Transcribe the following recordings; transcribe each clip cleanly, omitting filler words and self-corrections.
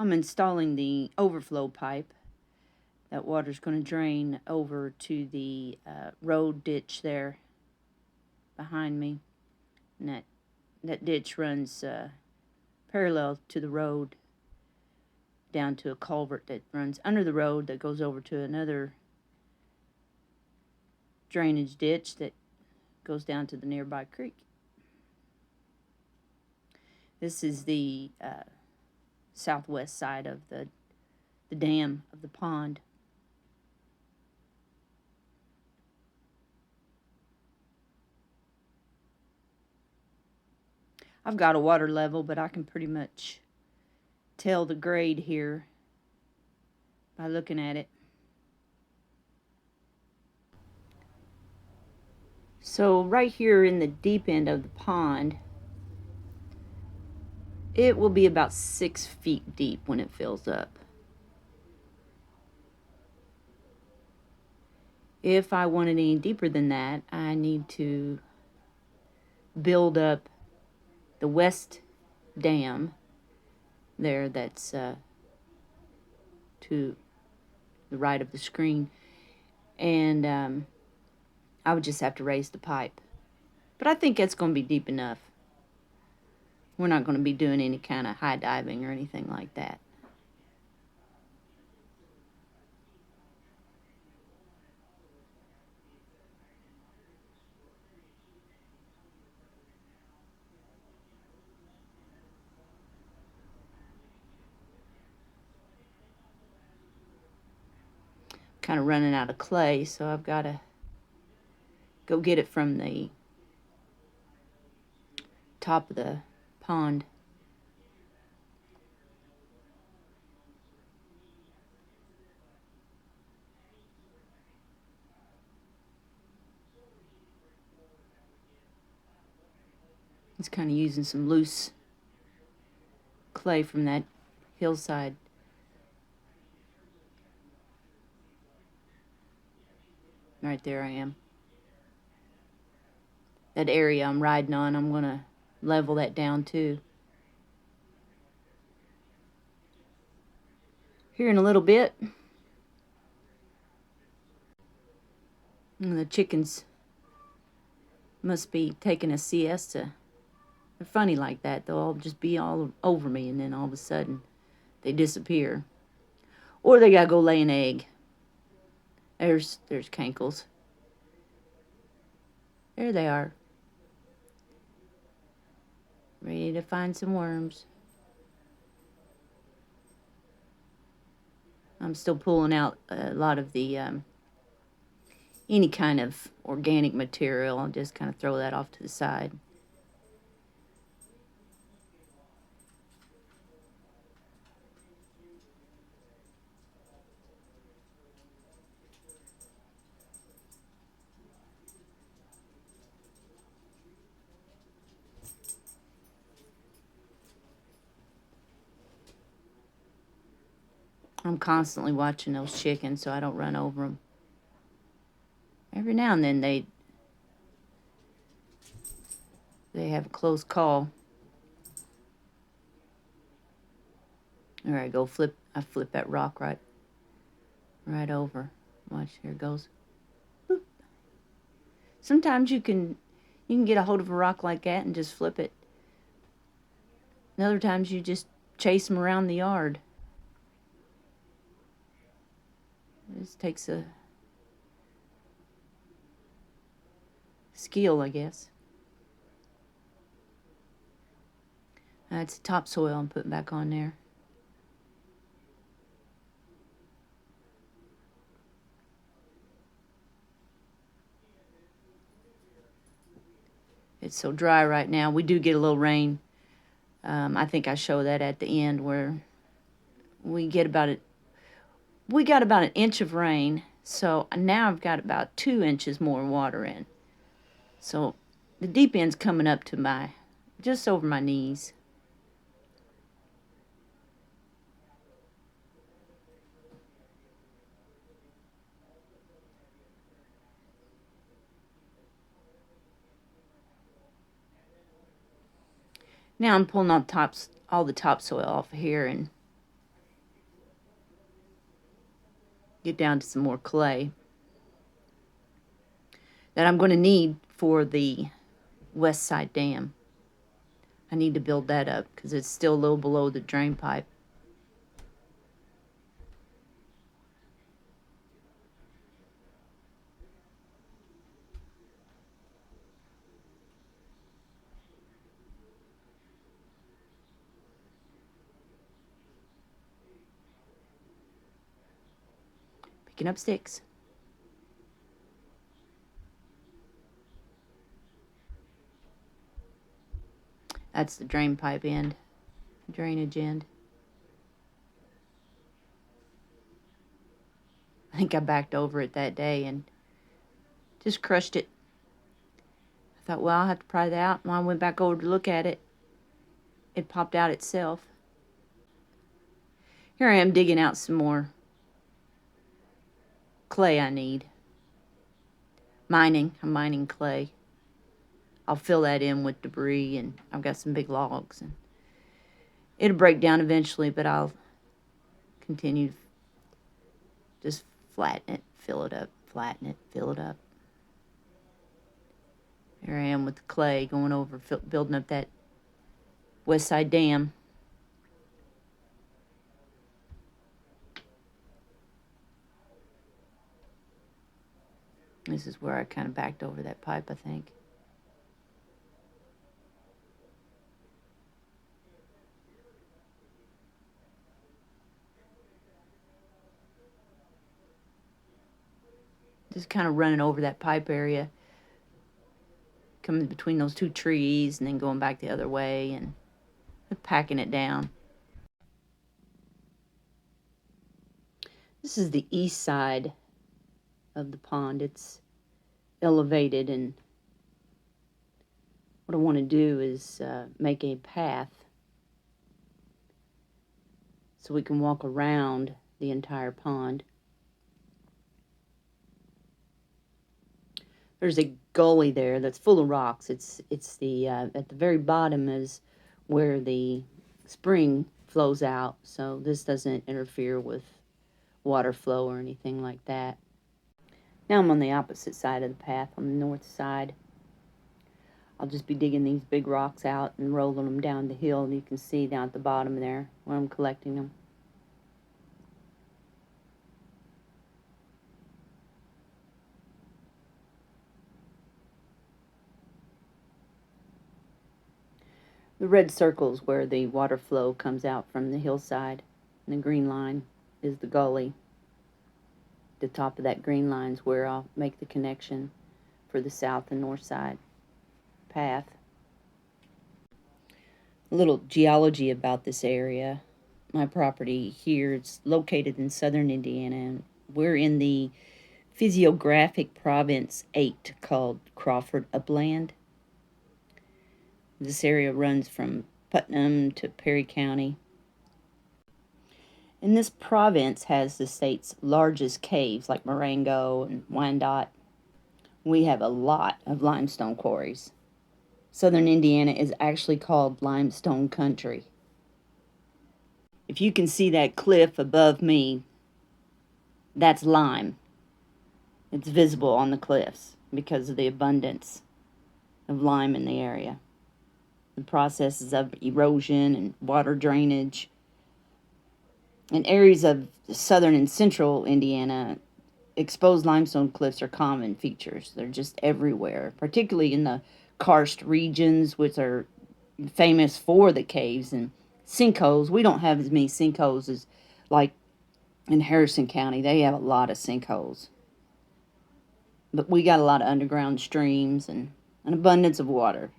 I'm installing the overflow pipe. That water's going to drain over to the road ditch there behind me. And that ditch runs parallel to the road down to a culvert that runs under the road that goes over to another drainage ditch that goes down to the nearby creek. This is the southwest side of the dam of the pond. I've got a water level, but I can pretty much tell the grade here by looking at it. So right here in the deep end of the pond, it will be about 6 feet deep when it fills up. If I want it any deeper than that, I need to build up the west dam there that's to the right of the screen, and I would just have to raise the pipe. But I think that's going to be deep enough. We're not going to be doing any kind of high diving or anything like that. Kind of running out of clay, so I've got to go get it from the top of the pond. It's kind of using some loose clay from that hillside. Right there I am. That area I'm riding on, I'm going to level that down too. Here in a little bit. And the chickens must be taking a siesta. They're funny like that. They'll all just be all over me, and then all of a sudden they disappear. Or they gotta go lay an egg. There's Cankles. There they are. Ready to find some worms. I'm still pulling out a lot of the any kind of organic material. I'll just kind of throw that off to the side. I'm constantly watching those chickens so I don't run over them. Every now and then they have a close call. There I go. I flip that rock right over. Watch, here it goes. Boop. Sometimes you can get a hold of a rock like that and just flip it. And other times you just chase them around the yard. This takes a skill, I guess. That's topsoil I'm putting back on there. It's so dry right now. We do get a little rain. I think I show that at the end where we got about an inch of rain. So now I've got about 2 inches more water in. So the deep end's coming up to just over my knees. Now I'm pulling all the topsoil off of here, and get down to some more clay that I'm going to need for the west side dam. I need to build that up because it's still a little below the drain pipe. Picking up sticks. That's the drain pipe end, drainage end. I think I backed over it that day and just crushed it. I thought, well, I'll have to pry that out. When I went back over to look at it, it popped out itself. Here I am digging out some more clay I need. I'm mining clay. I'll fill that in with debris, and I've got some big logs. And it'll break down eventually, but I'll continue to just flatten it, fill it up, flatten it, fill it up. Here I am with the clay going over, building up that west side dam. This is where I kind of backed over that pipe, I think. Just kind of running over that pipe area, coming between those two trees and then going back the other way and packing it down. This is the east side of the pond. It's elevated, and what I want to do is make a path so we can walk around the entire pond. There's a gully there that's full of rocks. It's the at the very bottom is where the spring flows out, so this doesn't interfere with water flow or anything like that. Now I'm on the opposite side of the path, on the north side. I'll just be digging these big rocks out and rolling them down the hill, and you can see down at the bottom there where I'm collecting them. The red circle's where the water flow comes out from the hillside, and the green line is the gully. The top of that green line is where I'll make the connection for the south and north side path. A little geology about this area. My property here, it's located in southern Indiana, and we're in the physiographic province 8 called Crawford Upland. This area runs from Putnam to Perry County. And this province has the state's largest caves like Marengo and Wyandotte. We have a lot of limestone quarries. Southern Indiana is actually called limestone country. If you can see that cliff above me, that's lime. It's visible on the cliffs because of the abundance of lime in the area. The processes of erosion and water drainage. In areas of southern and central Indiana, exposed limestone cliffs are common features. They're just everywhere, particularly in the karst regions, which are famous for the caves and sinkholes. We don't have as many sinkholes as like in Harrison County. They have a lot of sinkholes. But we got a lot of underground streams and an abundance of water,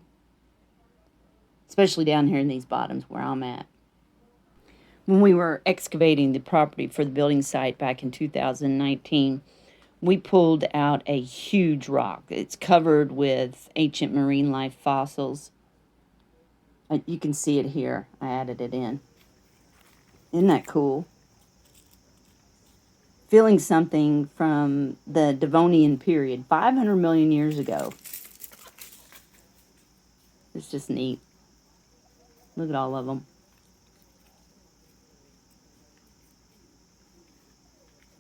especially down here in these bottoms where I'm at. When we were excavating the property for the building site back in 2019, we pulled out a huge rock. It's covered with ancient marine life fossils. You can see it here. I added it in. Isn't that cool? Feeling something from the Devonian period, 500 million years ago. It's just neat. Look at all of them.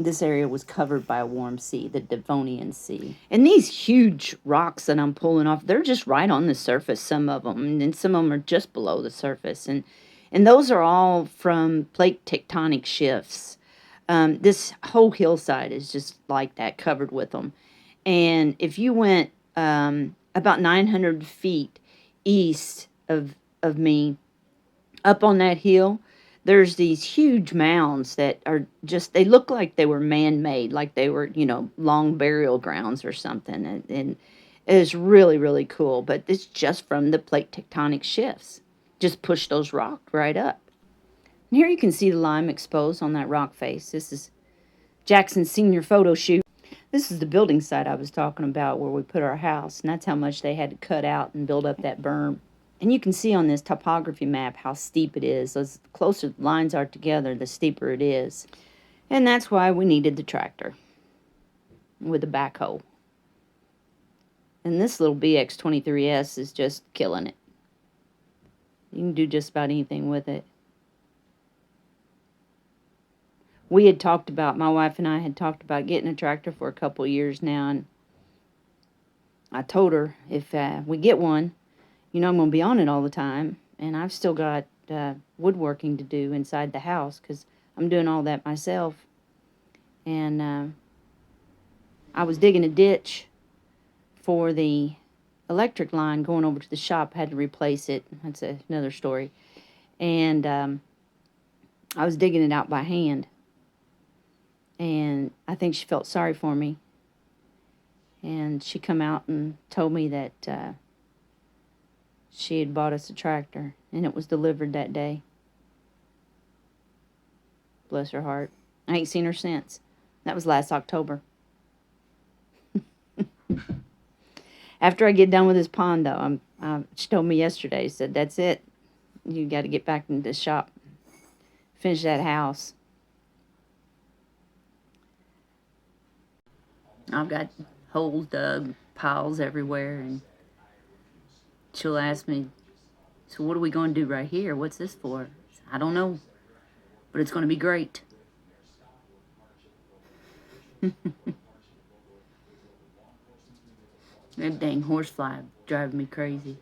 This area was covered by a warm sea, the Devonian Sea. And these huge rocks that I'm pulling off, they're just right on the surface, some of them. And then some of them are just below the surface. And those are all from plate tectonic shifts. This whole hillside is just like that, covered with them. And if you went about 900 feet east of me, up on that hill, there's these huge mounds that are just, they look like they were man-made, like they were, long burial grounds or something. And it's really, really cool. But it's just from the plate tectonic shifts. Just push those rocks right up. And here you can see the lime exposed on that rock face. This is Jackson's senior photo shoot. This is the building site I was talking about where we put our house. And that's how much they had to cut out and build up that berm. And you can see on this topography map how steep it is. The closer the lines are together, the steeper it is. And that's why we needed the tractor with a backhoe. And this little BX23S is just killing it. You can do just about anything with it. We had talked about, my wife and I had talked about getting a tractor for a couple of years now. And I told her if we get one, I'm going to be on it all the time. And I've still got woodworking to do inside the house because I'm doing all that myself. And I was digging a ditch for the electric line going over to the shop. I had to replace it. That's another story. And I was digging it out by hand. And I think she felt sorry for me. And she come out and told me that she had bought us a tractor. And it was delivered that day. Bless her heart. I ain't seen her since. That was last October. After I get done with this pond, though, she told me yesterday, said, that's it. You got to get back into the shop. Finish that house. I've got holes dug, piles everywhere, and she'll ask me, so what are we going to do right here? What's this for? I don't know, but it's going to be great. That dang horsefly driving me crazy.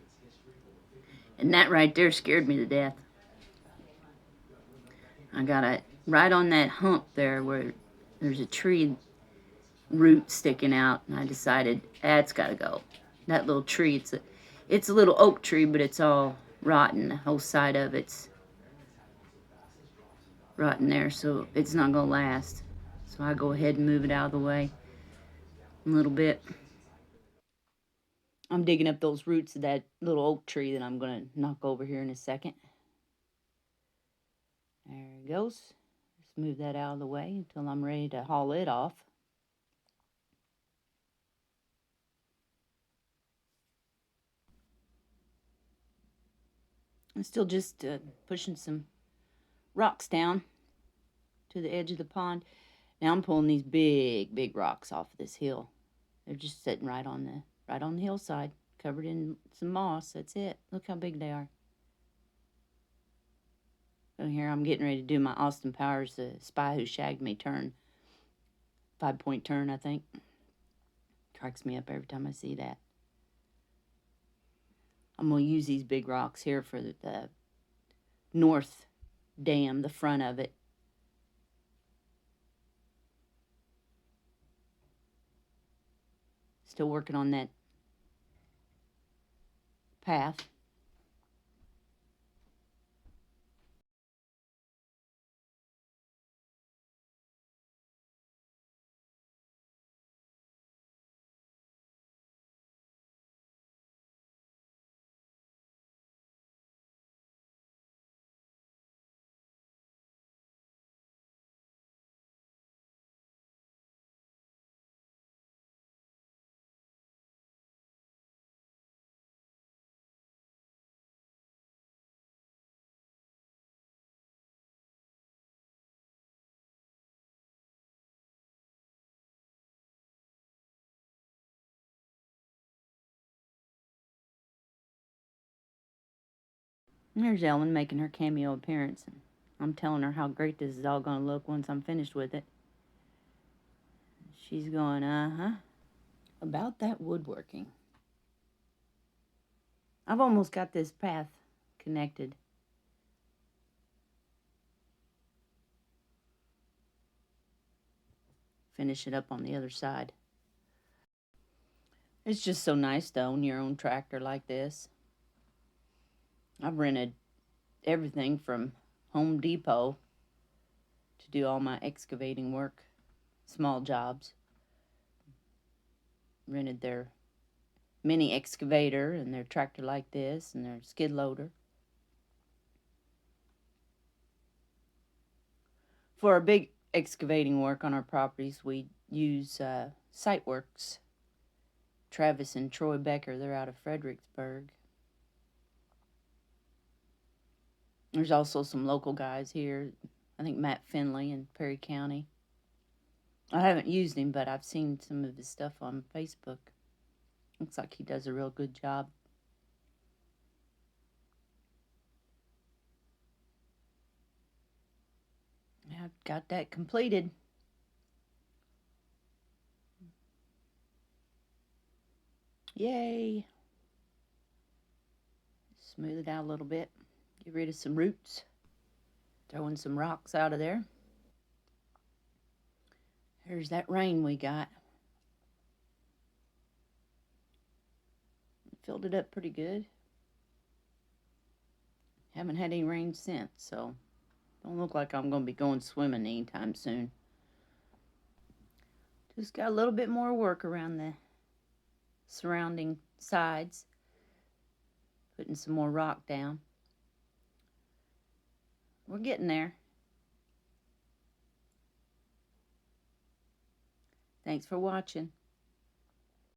And that right there scared me to death. I got it right on that hump there where there's a tree root sticking out, and I decided that's got to go. That little tree, it's a little oak tree, but it's all rotten. The whole side of it's rotten there, so it's not going to last. So I go ahead and move it out of the way a little bit. I'm digging up those roots of that little oak tree that I'm going to knock over here in a second. There it goes. Just move that out of the way until I'm ready to haul it off. I'm still just pushing some rocks down to the edge of the pond. Now I'm pulling these big, big rocks off of this hill. They're just sitting right on the hillside, covered in some moss. That's it. Look how big they are. So here I'm getting ready to do my Austin Powers, the Spy Who Shagged Me turn. 5-point turn, I think. Cracks me up every time I see that. I'm going to use these big rocks here for the north dam, the front of it. Still working on that path. And there's Ellen making her cameo appearance. And I'm telling her how great this is all going to look once I'm finished with it. She's going, about that woodworking. I've almost got this path connected. Finish it up on the other side. It's just so nice to own your own tractor like this. I've rented everything from Home Depot to do all my excavating work, small jobs. Rented their mini excavator and their tractor like this and their skid loader. For our big excavating work on our properties, we use Siteworks. Travis and Troy Becker, they're out of Fredericksburg. There's also some local guys here. I think Matt Finley in Perry County. I haven't used him, but I've seen some of his stuff on Facebook. Looks like he does a real good job. I've got that completed. Yay! Smooth it out a little bit. Get rid of some roots. Throwing some rocks out of there. There's that rain we got. Filled it up pretty good. Haven't had any rain since, so don't look like I'm going to be going swimming anytime soon. Just got a little bit more work around the surrounding sides. Putting some more rock down. We're getting there. Thanks for watching.